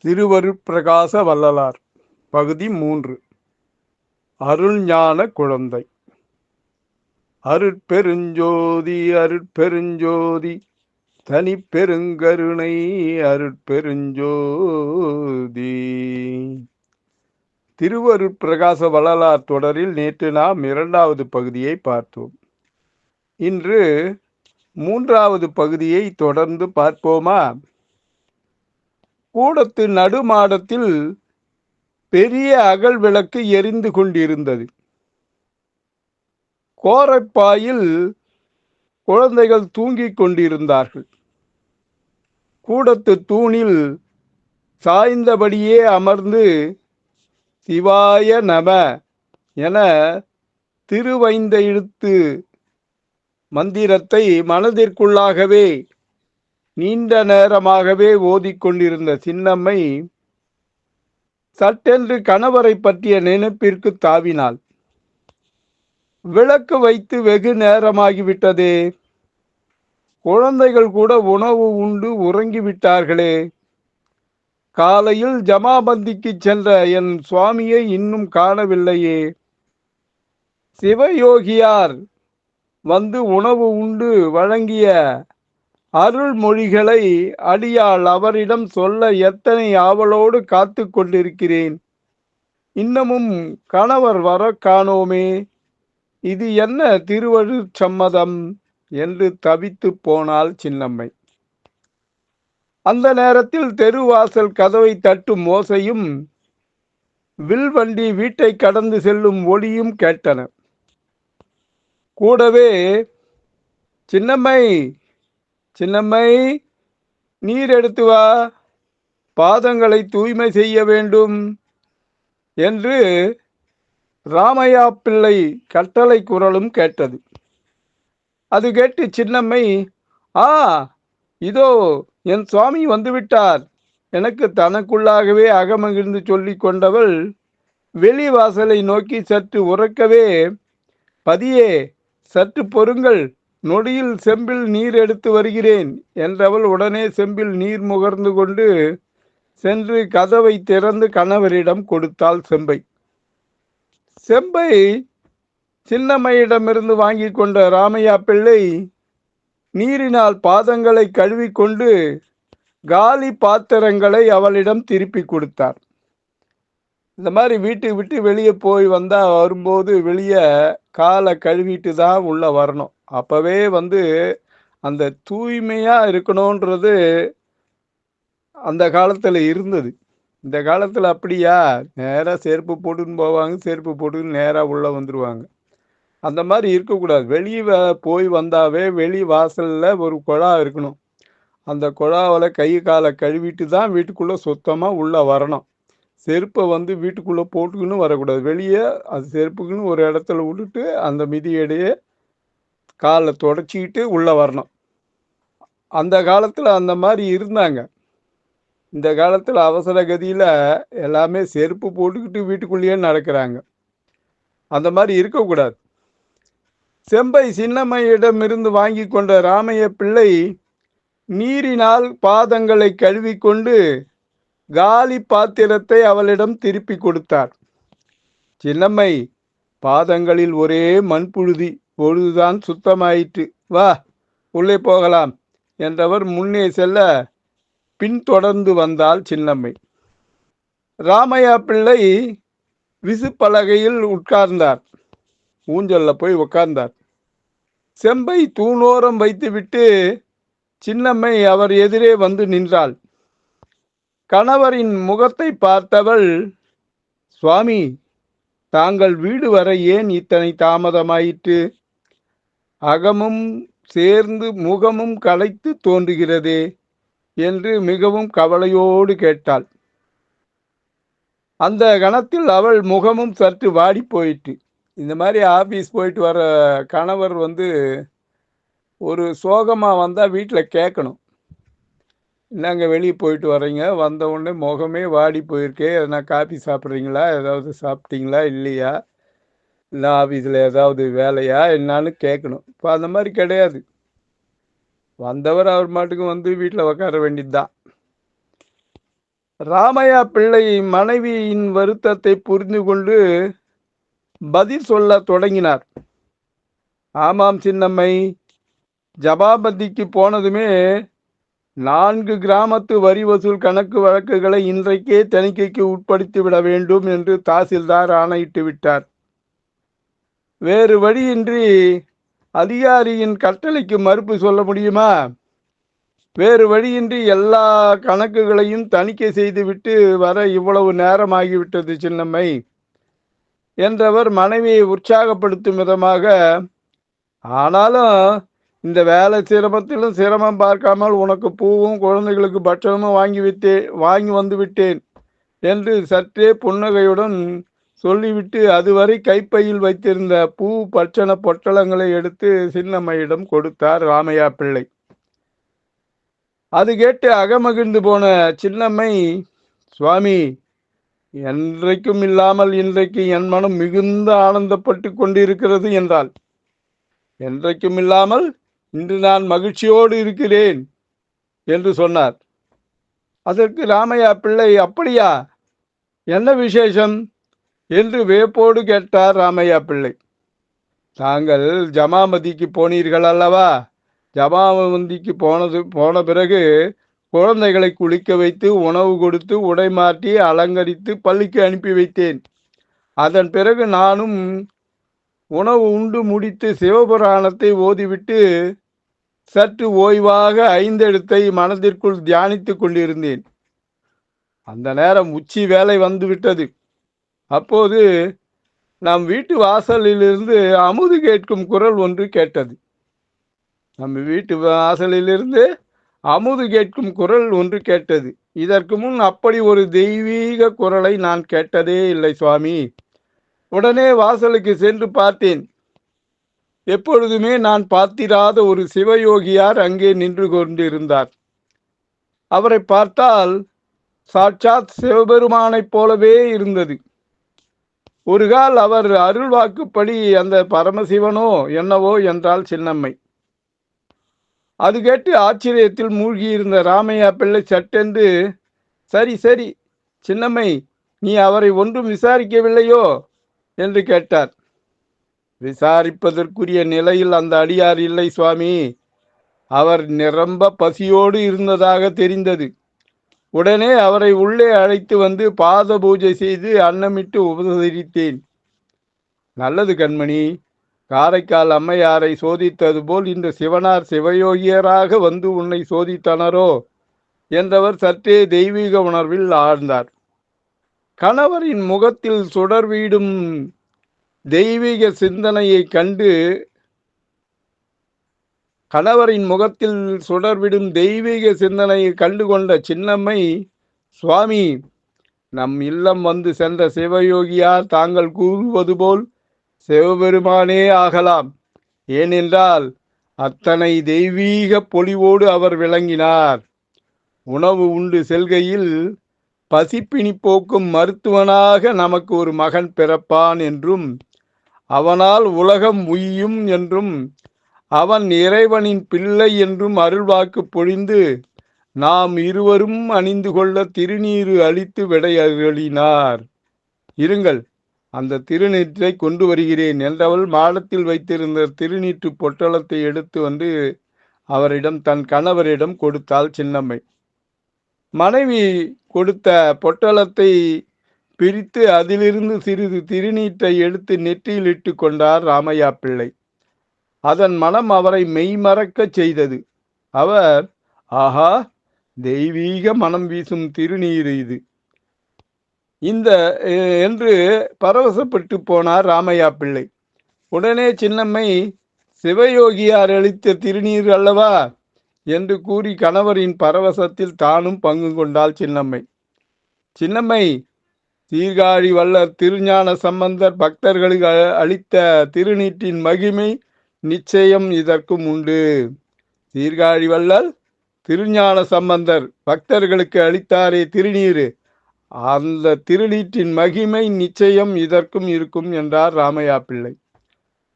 திருவருட்பிரகாச வள்ளலார் பகுதி 3. அருள்ஞான குழந்தை. அருட்பெருஞ்சோதி அருட்பெருஞ்சோதி தனிப்பெருங்கருணை அருட்பெருஞ்சோதி. திருவருட்பிரகாச வள்ளலார் தொடரில் நேற்று நாம் 2வது பகுதியை பார்த்தோம். இன்று 3வது பகுதியை தொடர்ந்து பார்ப்போமா? கூடத்து நடுமாடத்தில் பெரிய அகல் விளக்கு எரிந்து கொண்டிருந்தது. கோரைப்பாயில் குழந்தைகள் தூங்கிக் கொண்டிருந்தார்கள். கூடத்து தூணில் சாய்ந்தபடியே அமர்ந்து சிவாய நம என திருவைந்தெழுத்து மந்திரத்தை மனதிற்குள்ளாகவே நீண்ட நேரமாகவே ஓதிக்கொண்டிருந்த சின்னம்மை சட்டென்று கணவரை பற்றிய நினைப்பிற்கு தாவினாள். விளக்கு வைத்து வெகு நேரமாகிவிட்டதே, குழந்தைகள் கூட உணவு உண்டு உறங்கிவிட்டார்களே, காலையில் ஜமாபந்திக்கு சென்ற என் சுவாமியை இன்னும் காணவில்லையே, சிவயோகியார் வந்து உணவு உண்டு வழங்கிய அருள்மொழிகளை அடியாள் அவரிடம் சொல்ல எத்தனை ஆவலோடு காத்து கொண்டிருக்கிறேன். இன்னமும் கணவர் வர காணோமே, இது என்ன திருவருட்சம்மதம் என்று தவித்து போனாள் சின்னம்மை. அந்த நேரத்தில் தெருவாசல் கதவை தட்டும் ஓசையும் வில்வண்டி வீட்டை கடந்து செல்லும் ஒளியும் கேட்டன. கூடவே சின்னம்மை சின்னம்மை நீர் எடுத்து வா, பாதங்களை தூய்மை செய்ய வேண்டும் என்று ராமையா பிள்ளை கட்டளை குரலும் கேட்டது. அது கேட்டு சின்னம்மை, ஆ இதோ என் சுவாமி வந்துவிட்டார் எனக்கு தனக்குள்ளாகவே அகமகிழ்ந்து சொல்லி கொண்டவள் வெளிவாசலை நோக்கி சற்று உறக்கவே, பதியே சற்று பொறுங்கள், நொடியில் செம்பில் நீர் எடுத்து வருகிறேன் என்றவள் உடனே செம்பில் நீர் முகர்ந்து கொண்டு சென்று கதவை திறந்து கணவரிடம் கொடுத்தாள் செம்பை. செம்பை சின்னம்மையிடமிருந்து வாங்கி கொண்ட ராமையா பிள்ளை நீரினால் பாதங்களை கழுவிக்கொண்டு காலி பாத்திரங்களை அவளிடம் திருப்பி கொடுத்தார். இந்த மாதிரி வீட்டை விட்டு வெளியே போய் வந்தா வரும்போது வெளியே காலை கழுவிட்டு தான் உள்ள வரணும். அப்பவே அந்த தூய்மையா இருக்கணும்ன்றது அந்த காலத்துல இருந்தது. இந்த காலத்துல அப்படியா? நேரா செருப்பு போட்டுன்னு போவாங்க, செருப்பு போட்டுன்னு நேரா உள்ள வந்துருவாங்க. அந்த மாதிரி இருக்கக்கூடாது. வெளியே போய் வந்தாவே வெளி வாசல்ல ஒரு குழா இருக்கணும். அந்த குழாவில் கை காலை கழுவிட்டு தான் வீட்டுக்குள்ள சுத்தமா உள்ள வரணும். செருப்பை வீட்டுக்குள்ள போட்டுக்குன்னு வரக்கூடாது. வெளியே அது செருப்புக்குன்னு ஒரு இடத்துல விட்டுட்டு அந்த மிதியடையே காலை தொடச்சிக்கிட்டு உள்ள வரணும். அந்த காலத்துல அந்த மாதிரி இருந்தாங்க. இந்த காலத்துல அவசர கதியில எல்லாமே செருப்பு போட்டுக்கிட்டு வீட்டுக்குள்ளேயே நடக்கிறாங்க. அந்த மாதிரி இருக்கக்கூடாது. செம்பை சின்னம்மையிடமிருந்து வாங்கி கொண்ட ராமைய பிள்ளை நீரினால் பாதங்களை கழுவிக்கொண்டு காலி பாத்திரத்தை அவளிடம் திருப்பி கொடுத்தார். சின்னம்மை, பாதங்களில் ஒரே மண்புழுதி, பொழுதுதான் சுத்தமாயிற்று, வா உள்ளே போகலாம் என்றவர் முன்னே செல்ல பின்தொடர்ந்து வந்தாள் சின்னம்மை. ராமையா பிள்ளை விசுப்பலகையில் உட்கார்ந்தார். ஊஞ்சல்ல போய் உட்கார்ந்தார். செம்பை தூணோரம் வைத்துவிட்டு சின்னம்மை அவர் எதிரே வந்து நின்றாள். கணவரின் முகத்தை பார்த்தவள், சுவாமி, தாங்கள் வீடு வர ஏன் இத்தனை தாமதமாயிற்று? அகமும் சேர்ந்து முகமும் களைத்து தோன்றுகிறதே என்று மிகவும் கவலையோடு கேட்டாள். அந்த கணத்தில் அவள் முகமும் சற்று வாடி போயிற்று. இந்த மாதிரி ஆபீஸ் போயிட்டு வர கணவர் ஒரு சோகமா வந்தா வீட்டில் கேட்கணும், என்னங்க வெளியே போயிட்டு வர்றீங்க, வந்த உடனே முகமே வாடி போயிருக்கே, எதனா காபி சாப்பிட்றீங்களா, ஏதாவது சாப்பிட்டீங்களா இல்லையா, இல்லை ஆஃபீஸில் ஏதாவது வேலையா என்னான்னு கேட்கணும். இப்போ அந்த மாதிரி கிடையாது. வந்தவர் அவர் மாட்டுக்கு வீட்டில் உட்கார வேண்டியது தான். ராமையா பிள்ளை மனைவியின் வருத்தத்தை புரிந்து கொண்டு பதில் சொல்ல தொடங்கினார். ஆமாம் சின்னம்மை, ஜபாபதிக்கு போனதுமே 4 கிராமத்து வரி வசூல் கணக்கு வழக்குகளை இன்றைக்கே தணிக்கைக்கு உட்படுத்தி விட வேண்டும் என்று தாசில்தார் ஆணையிட்டு விட்டார். வேறு வழியின்றி அதிகாரியின் கட்டளைக்கு மறுப்பு சொல்ல முடியுமா? வேறு வழியின்றி எல்லா கணக்குகளையும் தணிக்கை செய்துவிட்டு வர இவ்வளவு நேரமாகிவிட்டது சின்னம்மை என்றவர் மனைவியை உற்சாகப்படுத்தும் விதமாக, ஆனாலும் இந்த வேலை சிரமத்திலும் சிரமம் பார்க்காமல் உனக்கு பூவும் குழந்தைகளுக்கு பட்சணமும் வாங்கி வந்து விட்டேன் என்று சற்றே புன்னகையுடன் சொல்லிவிட்டு அதுவரை கைப்பையில் வைத்திருந்த பூ பட்சண பொட்டலங்களை எடுத்து சின்னம்மையிடம் கொடுத்தார் ராமையா பிள்ளை. அது கேட்டு அகமகிழ்ந்து போன சின்னம்மை, சுவாமி, என்றைக்கும் இல்லாமல் இன்றைக்கு என் மனம் மிகுந்த ஆனந்தப்பட்டு கொண்டிருக்கிறது என்றாள். என்றைக்கும் இல்லாமல் இன்று நான் மகிழ்ச்சியோடு இருக்கிறேன் என்று சொன்னார். அதற்கு ராமையா பிள்ளை, அப்படியா, என்ன விசேஷம் என்று வியப்போடு கேட்டார் ராமையா பிள்ளை. தாங்கள் ஜமாமதிக்கு போனீர்கள் அல்லவா? ஜமாமதிக்கு போன பிறகு குழந்தைகளை குளிக்க வைத்து உணவு கொடுத்து உடை மாற்றி அலங்கரித்து பள்ளிக்கு அனுப்பி வைத்தேன். அதன் பிறகு நானும் உணவு உண்டு முடித்து சிவபுராணத்தை ஓதிவிட்டு சற்று ஓய்வாக 5 எழுத்தை மனதிற்குள் தியானித்து கொண்டிருந்தேன். அந்த நேரம் உச்சி வேலை வந்துவிட்டது. அப்போது நம் வீட்டு வாசலிலிருந்து அமுது கேட்கும் குரல் ஒன்று கேட்டது. நம்ம வீட்டு வாசலிலிருந்து அமுது கேட்கும் குரல் ஒன்று கேட்டது. இதற்கு முன் அப்படி ஒரு தெய்வீக குரலை நான் கேட்டதே இல்லை சுவாமி. உடனே வாசலுக்கு சென்று பார்த்தேன். எப்பொழுதுமே நான் பார்த்திராத ஒரு சிவயோகியார் அங்கே நின்று கொண்டிருந்தார். அவரை பார்த்தால் சாட்சாத் சிவபெருமானைப் போலவே இருந்தது. ஒரு கால் அவர் அருள்வாக்குப்படி அந்த பரமசிவனோ என்னவோ என்றால் சின்னம்மை. அது கேட்டு ஆச்சரியத்தில் மூழ்கியிருந்த ராமையா பிள்ளை சட்டென்று, சரி சரி சின்னம்மை, நீ அவரை ஒன்றும் விசாரிக்கவில்லையோ என்று கேட்டார். விசாரிப்பதற்குரிய நிலையில் அந்த அடியார் இல்லை சுவாமி. அவர் நிரம்ப பசியோடு இருந்ததாக தெரிந்தது. உடனே அவரை உள்ளே அழைத்து வந்து பாத பூஜை செய்து அன்னமிட்டு உபசரித்தேன். நல்லது கண்மணி, காரைக்கால் அம்மையாரை சோதித்தது போல் இந்த சிவனார் சிவயோகியராக வந்து உன்னை சோதித்தனரோ என்றவர் சற்றே தெய்வீக உணர்வில் ஆழ்ந்தார். கணவரின் முகத்தில் சுடர்வீடும் தெய்வீக சிந்தனையை கண்டு கொண்ட சின்னம்மை, சுவாமி, நம் இல்லம் வந்து சென்ற சிவயோகியார் தாங்கள் கூறுவது போல் சிவபெருமானே ஆகலாம். ஏனென்றால் அத்தனை தெய்வீக பொலிவோடு அவர் விளங்கினார். உணவு உண்டு செல்கையில் பசிப்பினி போக்கும் மருத்துவனாக நமக்கு ஒரு மகன் பிறப்பான் என்றும் அவனால் உலகம் உய்யும் என்றும் அவன் இறைவனின் பிள்ளை என்றும் அருள்வாக்கு பொழிந்து நாம் இருவரும் அணிந்து கொள்ள திருநீறு அளித்து விடையளினார். இருங்கள், அந்த திருநீற்றை கொண்டு வருகிறேன் என்றவள் மாடத்தில் வைத்திருந்த திருநீற்று பொட்டலத்தை எடுத்து வந்து அவரிடம், தன் கணவரிடம் கொடுத்தாள் சின்னம்மை. மனைவி கொடுத்த பொட்டலத்தை பிரித்து அதிலிருந்து சிறிது திருநீற்றை எடுத்து நெற்றியில் இட்டு கொண்டார் ராமையா பிள்ளை. அதன் மனம் அவரை மெய்மறக்க செய்தது. அவர், ஆஹா, தெய்வீக மனம் வீசும் திருநீர் இது என்று பரவசப்பட்டு போனார் ராமையா பிள்ளை. உடனே சின்னம்மை, சிவயோகியார் அளித்த திருநீர் அல்லவா என்று கூறி கணவரின் பரவசத்தில் தானும் பங்கு கொண்டாள் சின்னம்மை. சின்னம்மை, சீர்காழி வள்ளர் திருஞான சம்பந்தர் பக்தர்களுக்கு அளித்த திருநீற்றின் மகிமை நிச்சயம் இதற்கும் உண்டு. சீர்காழி வள்ளல் திருஞான சம்பந்தர் பக்தர்களுக்கு அளித்தாரே திருநீர், அந்த திருநீற்றின் மகிமை நிச்சயம் இதற்கும் இருக்கும் என்றார் ராமையா பிள்ளை.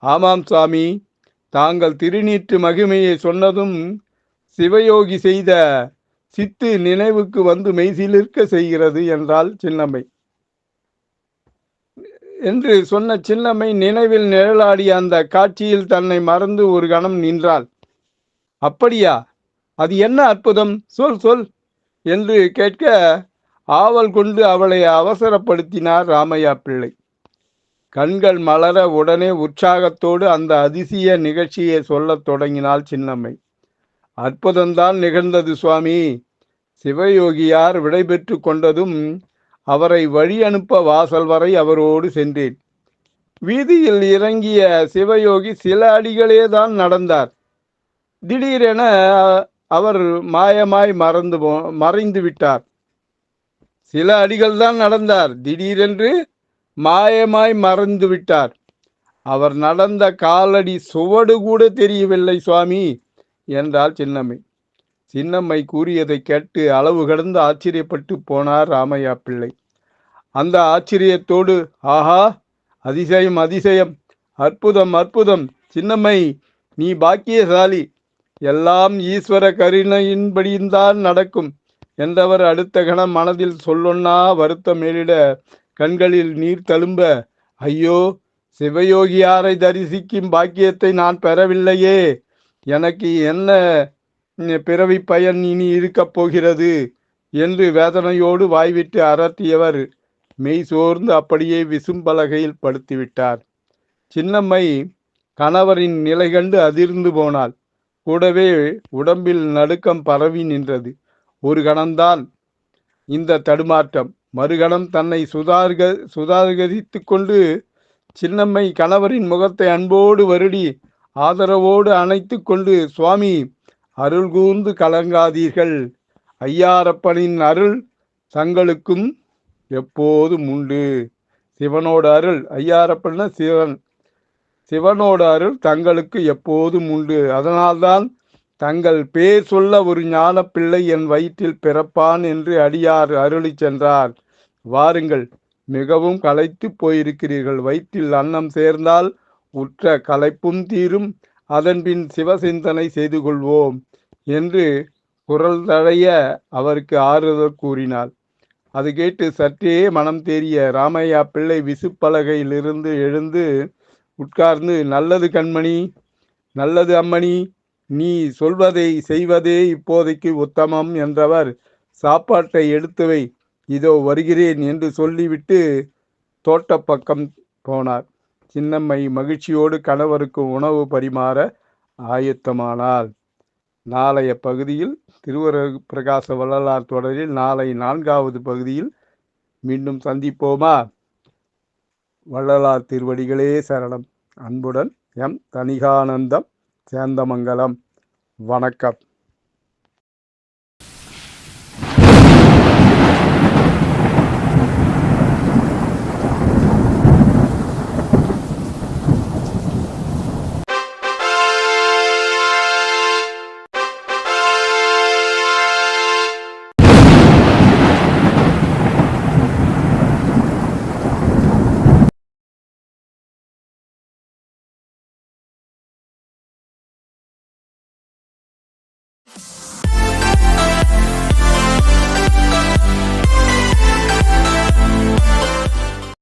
ஆமாம் சுவாமி, தாங்கள் திருநீற்று மகிமையை சொன்னதும் சிவயோகி செய்த சித்து நினைவுக்கு வந்து மெய்சிலிர்க்க செய்கிறது என்றாள் சின்னம்மை. என்று சொன்ன சின்னம்மை நினைவில் நிழலாடிய அந்த காட்சியில் தன்னை மறந்து ஒரு கணம் நின்றாள். அப்படியா? அது என்ன அற்புதம்? சொல் சொல் என்று கேட்க ஆவல் கொண்டு அவளை அவசரப்படுத்தினார் ராமையா பிள்ளை. கண்கள் மலர உடனே உற்சாகத்தோடு அந்த அதிசய நிகழ்ச்சியை சொல்லத் தொடங்கினாள் சின்னம்மை. அற்புதம்தான் நிகழ்ந்தது சுவாமி. சிவயோகியார் விடைபெற்று கொண்டதும் அவரை வழி அனுப்ப வாசல் வரை அவரோடு சென்றேன். வீதியில் இறங்கிய சிவயோகி சில அடிகளே தான் நடந்தார். திடீரென அவர் மாயமாய் மறைந்து விட்டார். சில அடிகள் தான் நடந்தார், திடீரென்று மாயமாய் மறைந்து விட்டார். அவர் நடந்த காலடி சுவடு கூட தெரியவில்லை சுவாமி என்றாள் சின்னம்மை. சின்னம்மை கூறியதை கேட்டு அளவு கடந்து ஆச்சரியப்பட்டு போனார் ராமையா பிள்ளை. அந்த ஆச்சரியத்தோடு, ஆஹா, அதிசயம் அதிசயம், அற்புதம் அற்புதம், சின்னம்மை நீ பாக்கியசாலி, எல்லாம் ஈஸ்வர கருணையின்படிதான் நடக்கும் என்றவர் அடுத்த கணம் மனதில் சொல்லொன்னா வருத்தம் மேலிட கண்களில் நீர் தழும்ப, ஐயோ, சிவயோகியாரை தரிசிக்கும் பாக்கியத்தை நான் பெறவில்லையே, எனக்கு என்ன பிறவி பயன் இனி இருக்கப் போகிறது என்று வேதனையோடு வாய்விட்டு அரட்டியவர் மெய் சோர்ந்து அப்படியே விசும்பலகையில் படுத்துவிட்டார். சின்னம்மை கணவரின் நிலை கண்டு அதிர்ந்து போனாள். கூடவே உடம்பில் நடுக்கம் பரவி நின்றது. ஒரு கணம்தான் இந்த தடுமாற்றம். மறுகணம் தன்னை சுதாகரித்து கொண்டு சின்னம்மை கணவரின் முகத்தை அன்போடு வருடி ஆதரவோடு அணைத்து கொண்டு, சுவாமி, அருள் கூர்ந்து கலங்காதீர்கள், ஐயாரப்பனின் அருள் தங்களுக்கும் எப்போதும் உண்டு. சிவனோட அருள், ஐயாரப்பன சிவன், சிவனோட அருள் தங்களுக்கு எப்போதும் உண்டு. அதனால்தான் தங்கள் பேர் சொல்ல ஒரு ஞான பிள்ளை என் வயிற்றில் பிறப்பான் என்று அடியார் அருளி சென்றார். வாருங்கள், மிகவும் களைத்து போயிருக்கிறீர்கள். வயிற்றில் அன்னம் சேர்ந்தால் உற்ற களைப்பும் தீரும். அதன்பின் சிவசிந்தனை செய்து கொள்வோம் என்று குரல் தழைய அவருக்கு ஆறுதல் கூறினாள். அது கேட்டு சற்றே மனம் தேறிய ராமையா பிள்ளை விசுப்பலகையிலிருந்து எழுந்து உட்கார்ந்து, நல்லது கண்மணி, நல்லது அம்மணி, நீ சொல்வதை செய்வதே இப்போதைக்கு உத்தமம் என்றவர் சாப்பாட்டை எடுத்து வை, இதோ வருகிறேன் என்று சொல்லிவிட்டு தோட்டப்பக்கம் போனார். சின்னம்மை மகிழ்ச்சியோடு கணவருக்கு உணவு பரிமாற ஆயத்தமானாள். நாளைய பகுதியில் திருவருட்பிரகாச வள்ளலார் தொடரில் நாளை 4வது பகுதியில் மீண்டும் சந்திப்போமா? வள்ளலார் திருவடிகளே சரணம். அன்புடன் எம் தணிகானந்தம், சேந்தமங்கலம். வணக்கம்.